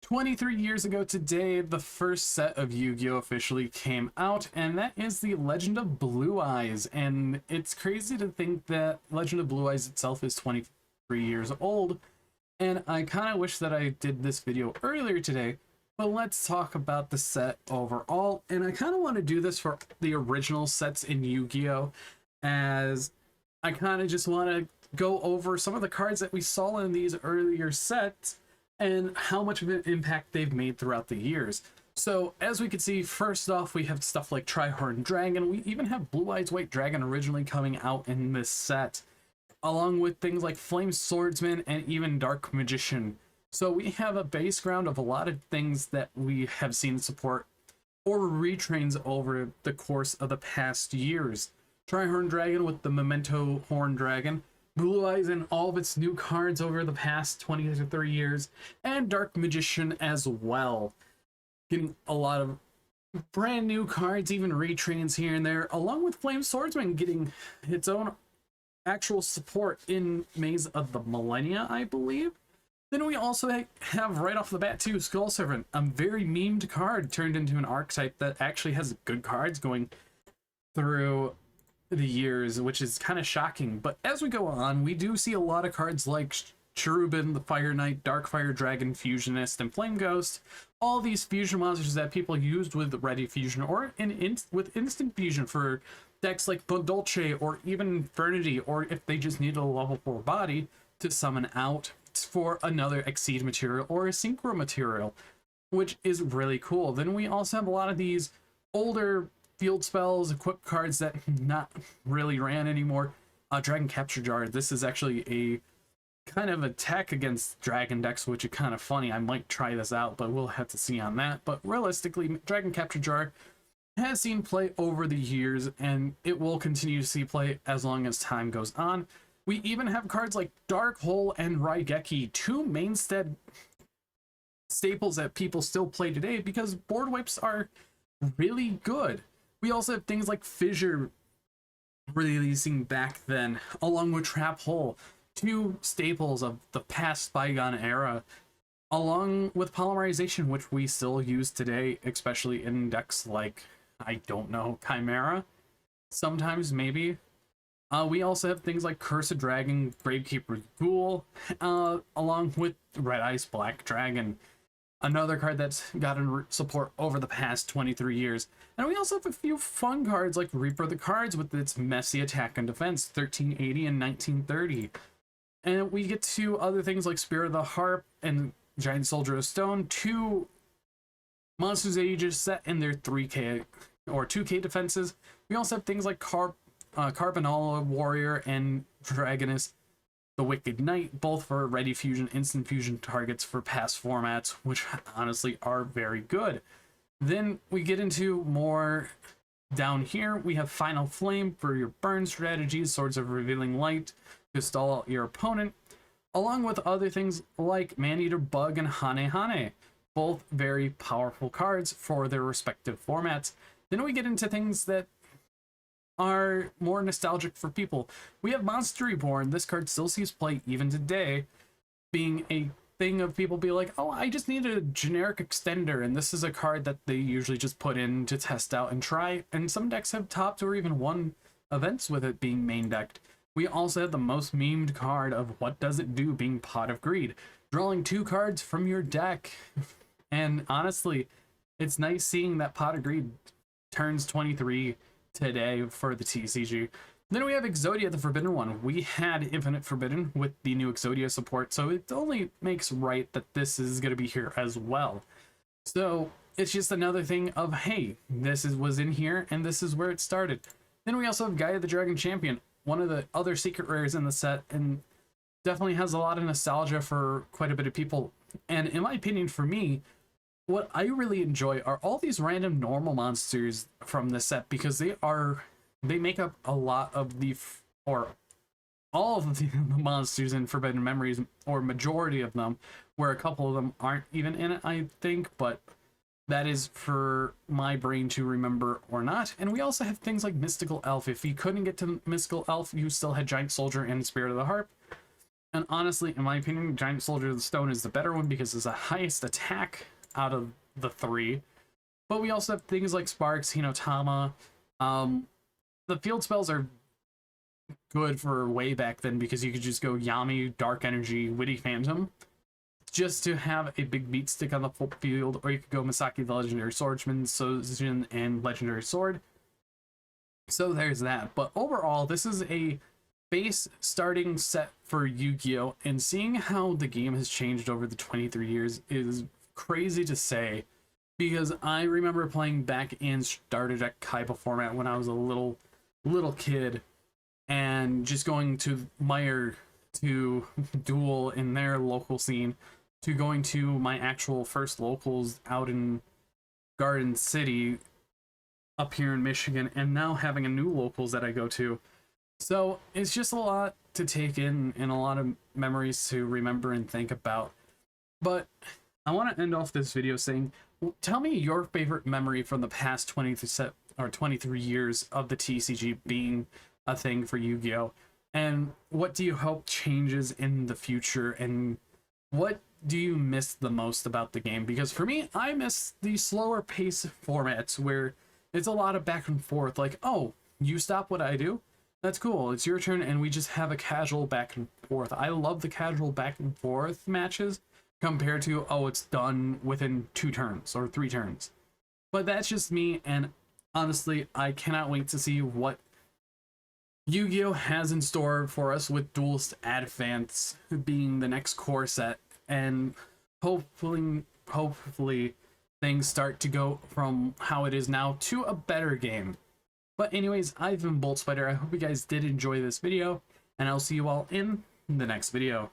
23 years ago today, the first set of Yu-Gi-Oh! Officially came out, and that is the Legend of Blue Eyes. And it's crazy to think that Legend of Blue Eyes itself is 23 years old, and I kind of wish that I did this video earlier today, but let's talk about the set overall. And I kind of want to do this for the original sets in Yu-Gi-Oh! As I kind of just want to go over some of the cards that we saw in these earlier sets and how much of an impact they've made throughout the years. So as we can see, first off, we have stuff like Tri-Horn Dragon. We even have Blue Eyes White Dragon originally coming out in this set, along with things like Flame Swordsman and even Dark Magician. So we have a base ground of a lot of things that we have seen support or retrains over the course of the past years. Tri-Horn Dragon with the Memento Horn Dragon, Blue Eyes and all of its new cards over the past 20 to 30 years, and Dark Magician as well. Getting a lot of brand new cards, even retrains here and there, along with Flame Swordsman getting its own actual support in Maze of the Millennia, I believe. Then we also have right off the bat too, Skull Servant, a very memed card turned into an archetype that actually has good cards going through the years, which is kind of shocking. But as we go on, we do see a lot of cards like Cherubin, the Fire Knight, Dark Fire Dragon, Fusionist, and Flame Ghost. All these fusion monsters that people used with Ready Fusion or with Instant Fusion for decks like Dolce or even Infernity, or if they just need a level 4 body to summon out for another Exceed material or a Synchro material, which is really cool. Then we also have a lot of these older field spells, equip cards that not really ran anymore. Dragon Capture Jar. This is actually a kind of attack against dragon decks, which is kind of funny. I might try this out, but we'll have to see on that. But realistically, Dragon Capture Jar has seen play over the years, and it will continue to see play as long as time goes on. We even have cards like Dark Hole and Raigeki, two mainstead staples that people still play today because board wipes are really good. We also have things like Fissure releasing back then, along with Trap Hole, two staples of the past bygone era, along with Polymerization, which we still use today, especially in decks like, I don't know, Chimera? Sometimes, maybe. We also have things like Cursed Dragon, Gravekeeper's Ghoul, along with Red Eyes Black Dragon, another card that's gotten support over the past 23 years. And we also have a few fun cards like Reaper of the Cards with its messy attack and defense, 1380 and 1930. And we get to other things like Spirit of the Harp and Giant Soldier of Stone, two monsters that you just set in their 3k or 2k defenses. We also have things like Carbonala Warrior and Dragoness the Wicked Knight, both for Ready Fusion, Instant Fusion targets for past formats, which honestly are very good. Then we get into more down here. We have Final Flame for your burn strategies, Swords of Revealing Light to stall out your opponent, along with other things like Maneater Bug and Hane Hane, both very powerful cards for their respective formats. Then we get into things that are more nostalgic for people. We have Monster Reborn. This card still sees play even today, being a thing of people be like, oh, I just need a generic extender, and this is a card that they usually just put in to test out and try, and some decks have topped or even won events with it being main decked. We also have the most memed card of What Does It Do being Pot of Greed, drawing two cards from your deck. And honestly, it's nice seeing that Pot of Greed turns 23 today for the TCG. Then we have Exodia, the Forbidden One. We had Infinite Forbidden with the new Exodia support, so it only makes right that this is going to be here as well. So it's just another thing of, hey, was in here, and this is where it started. Then we also have Gaia the Dragon Champion, one of the other secret rares in the set, and definitely has a lot of nostalgia for quite a bit of people. And in my opinion, for me, what I really enjoy are all these random normal monsters from the set, because they make up a lot of or all of the monsters in Forbidden Memories, or majority of them, where a couple of them aren't even in it, I think, but that is for my brain to remember or not. And we also have things like Mystical Elf. If you couldn't get to Mystical Elf, you still had Giant Soldier and Spirit of the Harp. And honestly, in my opinion, Giant Soldier of the Stone is the better one because it's the highest attack out of the three. But we also have things like Sparks, Hinotama. The field spells are good for way back then because you could just go Yami, Dark Energy, Witty Phantom, just to have a big beat stick on the full field, or you could go Misaki the Legendary Swordsman, Sojin, and Legendary Sword. So there's that. But overall, this is a base starting set for Yu-Gi-Oh! And seeing how the game has changed over the 23 years is crazy to say, because I remember playing back in starter deck Kaiba format when I was a little kid, and just going to Meyer to duel in their local scene, to going to my actual first locals out in Garden City up here in Michigan, and now having a new locals that I go to. So it's just a lot to take in and a lot of memories to remember and think about. But I want to end off this video saying, tell me your favorite memory from the past 23 years of the TCG being a thing for Yu-Gi-Oh! And what do you hope changes in the future, and what do you miss the most about the game? Because for me, I miss the slower pace formats where it's a lot of back and forth, like, oh, you stop what I do? That's cool, it's your turn, and we just have a casual back and forth. I love the casual back and forth matches compared to, oh, it's done within 2 turns or 3 turns. But that's just me, and honestly, I cannot wait to see what Yu-Gi-Oh! Has in store for us, with Duelist Advance being the next core set, and hopefully things start to go from how it is now to a better game. But anyways, I've been Bolt Spider. I hope you guys did enjoy this video, and I'll see you all in the next video.